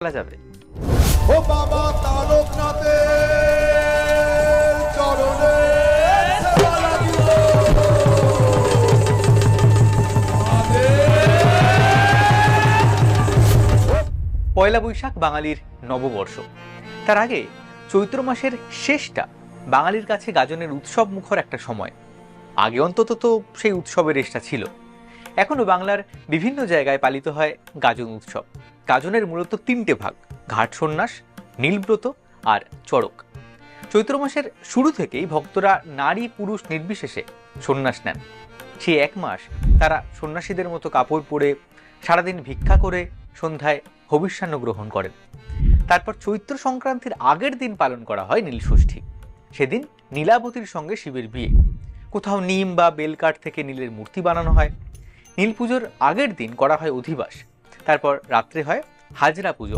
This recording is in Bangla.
বলা যাবে। ও বাবা তারকনাথের চরণে সেবা লাগিব। পয়লা বৈশাখ বাঙালির নববর্ষ। তার আগে চৈত্র মাসের শেষটা বাঙালির কাছে গাজনের উৎসব মুখর একটা সময়। আগে অন্তত তো সেই উৎসবের রেশটা ছিল। এখনো বাংলার বিভিন্ন জায়গায় পালিত হয় গাজন উৎসব। গাজনের মূলত তিনটে ভাগ: ঘাট সন্ন্যাস, নীলব্রত আর চড়ক। চৈত্র মাসের শুরু থেকেই ভক্তরা নারী পুরুষ নির্বিশেষে সন্ন্যাস নেন। সেই এক মাস তারা সন্ন্যাসীদের মতো কাপড় পরে সারাদিন ভিক্ষা করে সন্ধ্যায় হবিষ্যান্ন গ্রহণ করেন। তারপর চৈত্র সংক্রান্তির আগের দিন পালন করা হয় নীলষষ্ঠী। সেদিন নীলাবতীর সঙ্গে শিবের বিয়ে। কোথাও নিম বা বেলকাঠ থেকে নীলের মূর্তি বানানো হয়। নীল পুজোর আগের দিন করা হয় অধিবাস। তারপর রাত্রে হয় হাজরা পুজো,